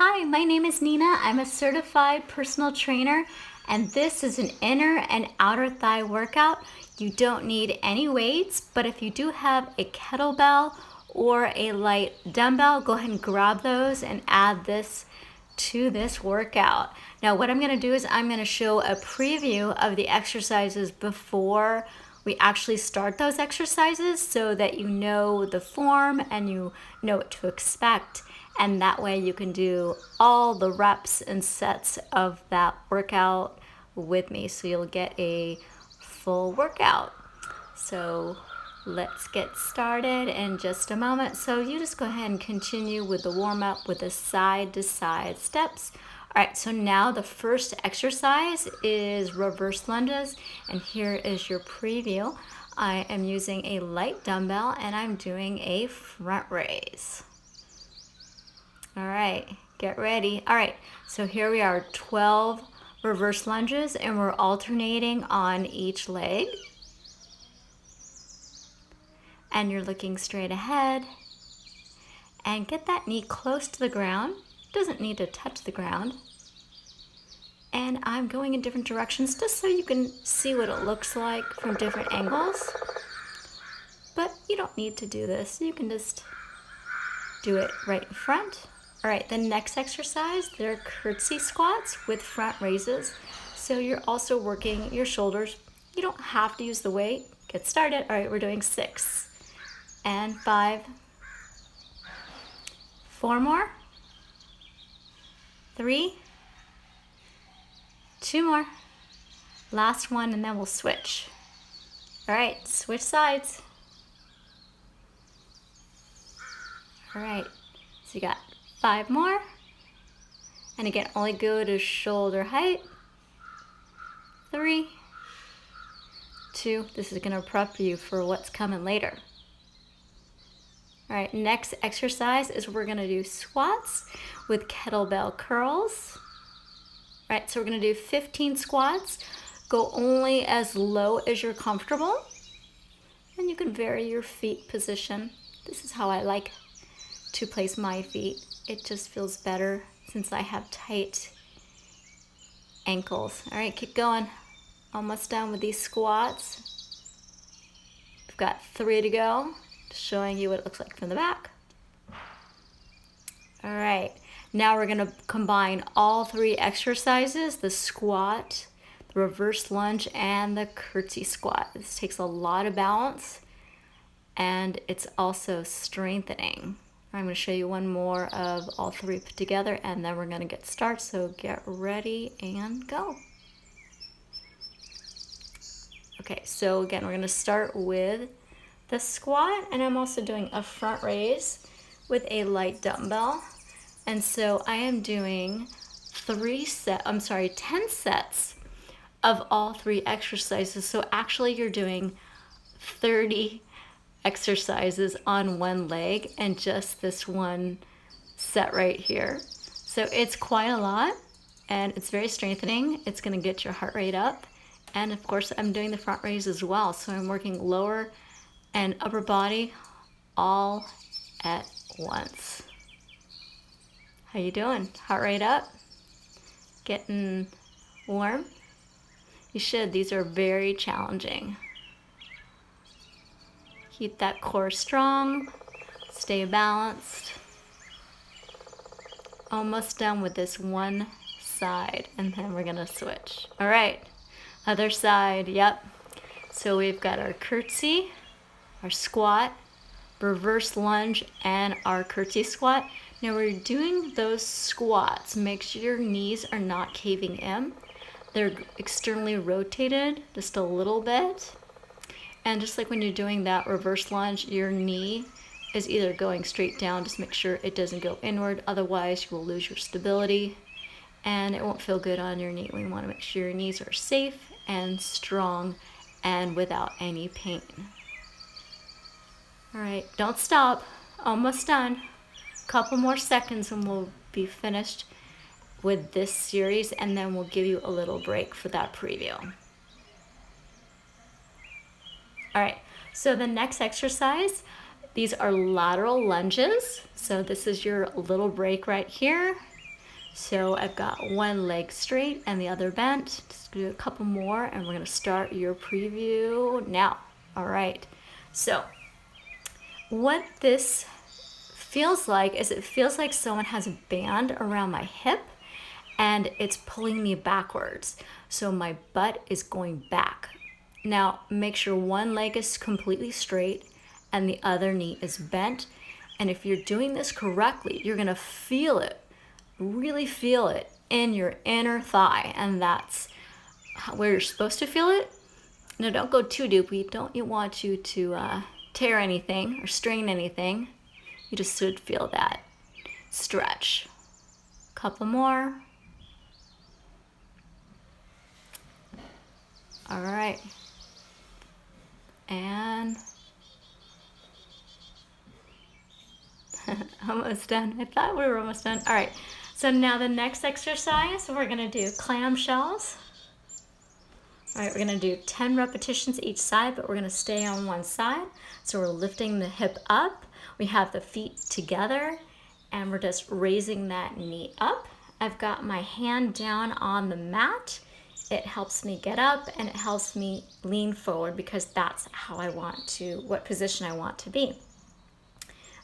Hi, my name is Nina. I'm a certified personal trainer, and this is an inner and outer thigh workout. You don't need any weights, but if you do have a kettlebell or a light dumbbell, go ahead and grab those and add this to this workout. Now, what I'm going to do is I'm going to show a preview of the exercises before we actually start those exercises so that you know the form and you know what to expect. And that way you can do all the reps and sets of that workout with me. So you'll get a full workout. So let's get started in just a moment. So you just go ahead and continue with the warm up with the side to side steps. All right, so now the first exercise is reverse lunges, and here is your preview. I am using a light dumbbell and I'm doing a front raise. All right, get ready. All right, so here we are, 12 reverse lunges, and we're alternating on each leg. And you're looking straight ahead. And get that knee close to the ground. Doesn't need to touch the ground. And I'm going in different directions just so you can see what it looks like from different angles. But you don't need to do this. You can just do it right in front. All right, the next exercise, they're curtsy squats with front raises. So you're also working your shoulders. You don't have to use the weight. Get started. All right, we're doing 6 and 5. 4 more. 3. 2 more. Last one, and then we'll switch. All right, switch sides. All right, so you got 5 more. And again, only go to shoulder height. 3, 2. This is gonna prep you for what's coming later. All right, next exercise is we're gonna do squats with kettlebell curls. All right, so we're gonna do 15 squats. Go only as low as you're comfortable. And you can vary your feet position. This is how I like to place my feet. It just feels better since I have tight ankles. All right, keep going. Almost done with these squats. We've got 3 to go. Just showing you what it looks like from the back. All right, now we're gonna combine all 3 exercises, the squat, the reverse lunge, and the curtsy squat. This takes a lot of balance, and it's also strengthening. I'm gonna show you one more of all 3 put together, and then we're gonna get started, so get ready and go. Okay, so again, we're gonna start with the squat, and I'm also doing a front raise with a light dumbbell. And so I am doing 10 sets of all 3 exercises. So actually you're doing 30 exercises on one leg and just this one set right here. So it's quite a lot, and it's very strengthening. It's gonna get your heart rate up. And of course I'm doing the front raise as well. So I'm working lower and upper body all at once. How you doing? Heart rate up? Getting warm? You should. These are very challenging. Keep that core strong. Stay balanced. Almost done with this one side, and then we're gonna switch. All right, other side. Yep. So we've got our curtsy, our squat, reverse lunge, and our curtsy squat. Now we're doing those squats. Make sure your knees are not caving in. They're externally rotated just a little bit. And just like when you're doing that reverse lunge, your knee is either going straight down. Just make sure it doesn't go inward. Otherwise, you will lose your stability and it won't feel good on your knee. We want to make sure your knees are safe and strong and without any pain. All right, don't stop. Almost done. Couple more seconds and we'll be finished with this series, and then we'll give you a little break for that preview. All right, so the next exercise, these are lateral lunges. So this is your little break right here. So I've got one leg straight and the other bent. Just do a couple more and we're gonna start your preview now. All right, so what this feels like is it feels like someone has a band around my hip and it's pulling me backwards. So my butt is going back. Now make sure one leg is completely straight and the other knee is bent. And if you're doing this correctly, you're gonna feel it, really feel it in your inner thigh. And that's where you're supposed to feel it. Now don't go too deep. We don't want you to tear anything or strain anything. You just should feel that stretch. Couple more. All right. And almost done. I thought we were almost done. All right. So now the next exercise, we're gonna do clamshells. All right, we're gonna do 10 repetitions each side, but we're gonna stay on one side. So we're lifting the hip up. We have the feet together and we're just raising that knee up. I've got my hand down on the mat. It helps me get up and it helps me lean forward because that's how I want to, what position I want to be.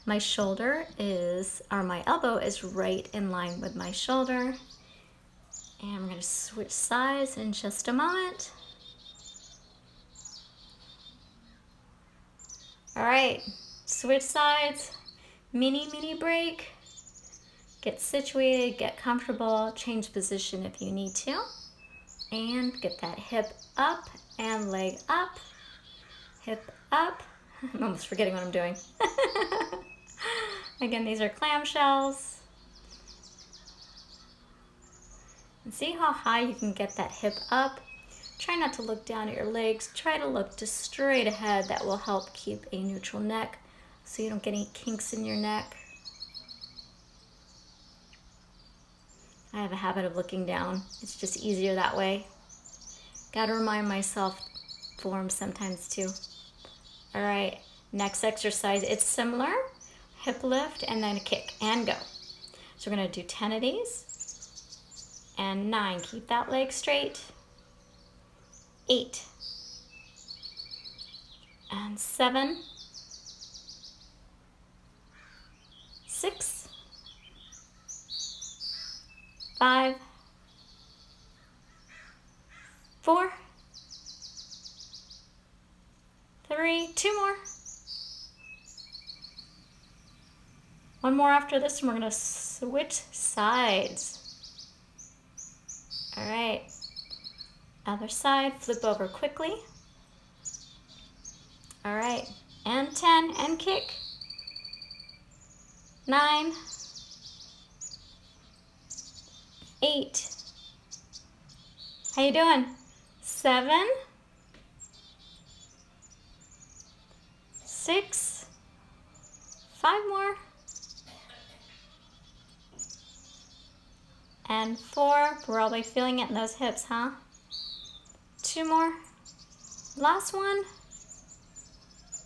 My shoulder is, or my elbow is right in line with my shoulder. And we're gonna switch sides in just a moment. All right, switch sides, mini break. Get situated, get comfortable, change position if you need to. And get that hip up and leg up, hip up. I'm almost forgetting what I'm doing. Again, these are clamshells. And see how high you can get that hip up. Try not to look down at your legs. Try to look just straight ahead. That will help keep a neutral neck so you don't get any kinks in your neck. I have a habit of looking down. It's just easier that way. Gotta remind myself form sometimes too. All right, next exercise, it's similar. Hip lift and then a kick and go. So we're gonna do 10 of these. And 9, keep that leg straight. 8. And 7. 6. 5. 4. 3. 2 more. One more after this, and we're gonna switch sides. All right, other side, flip over quickly. All right, and 10, and kick. 9, 8. How you doing? 7, 6, 5 more. And 4, probably feeling it in those hips, huh? 2 more, last one,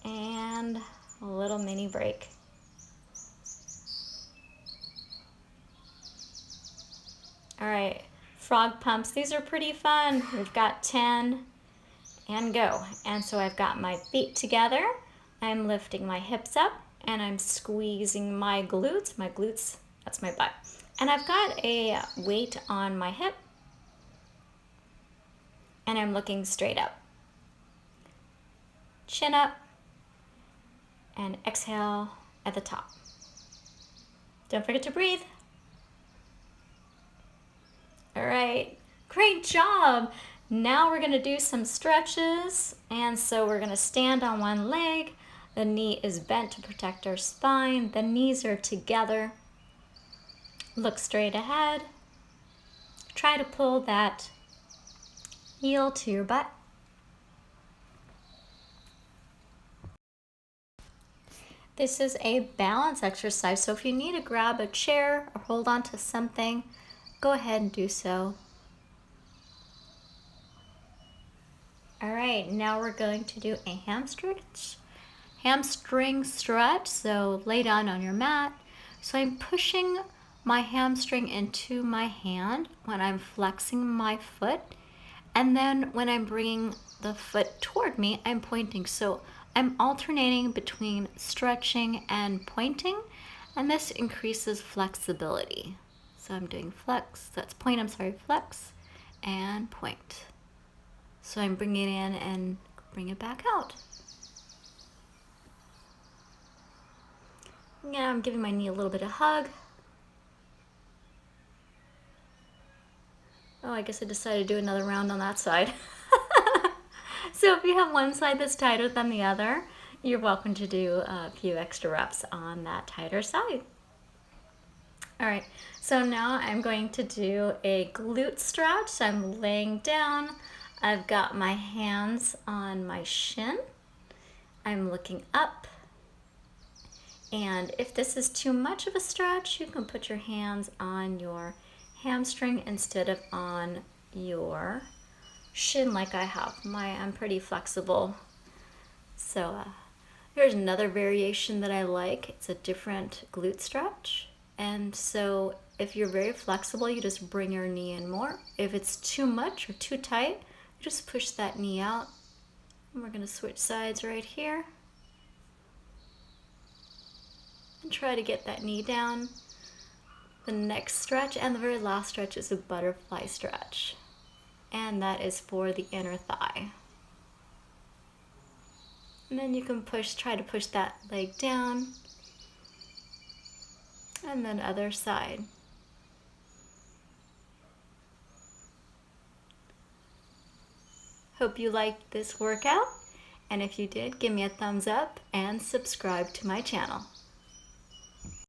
and a little mini break. All right, frog pumps, these are pretty fun. We've got 10 and go. And so I've got my feet together, I'm lifting my hips up, and I'm squeezing my glutes, that's my butt. And I've got a weight on my hip and I'm looking straight up. Chin up and exhale at the top. Don't forget to breathe. All right, great job. Now we're gonna do some stretches. And so we're gonna stand on one leg. The knee is bent to protect our spine. The knees are together. Look straight ahead. Try to pull that heel to your butt. This is a balance exercise, so if you need to grab a chair or hold on to something, go ahead and do so. All right, now we're going to do a hamstring stretch. So lay down on your mat. So I'm pushing my hamstring into my hand when I'm flexing my foot. And then when I'm bringing the foot toward me, I'm pointing. So I'm alternating between stretching and pointing, and this increases flexibility. So I'm doing flex, that's point, I'm sorry, flex and point. So I'm bringing it in and bring it back out. Now I'm giving my knee a little bit of hug. Oh, I guess I decided to do another round on that side. So if you have one side that's tighter than the other, you're welcome to do a few extra reps on that tighter side. All right, so now I'm going to do a glute stretch. So I'm laying down. I've got my hands on my shin. I'm looking up. And if this is too much of a stretch, you can put your hands on your hamstring instead of on your shin like I have. I'm pretty flexible. So here's another variation that I like. It's a different glute stretch. And so if you're very flexible, you just bring your knee in more. If it's too much or too tight, you just push that knee out. And we're going to switch sides right here. And try to get that knee down. The next stretch and the very last stretch is a butterfly stretch. And that is for the inner thigh. And then you can try to push that leg down. And then other side. Hope you liked this workout. And if you did, give me a thumbs up and subscribe to my channel.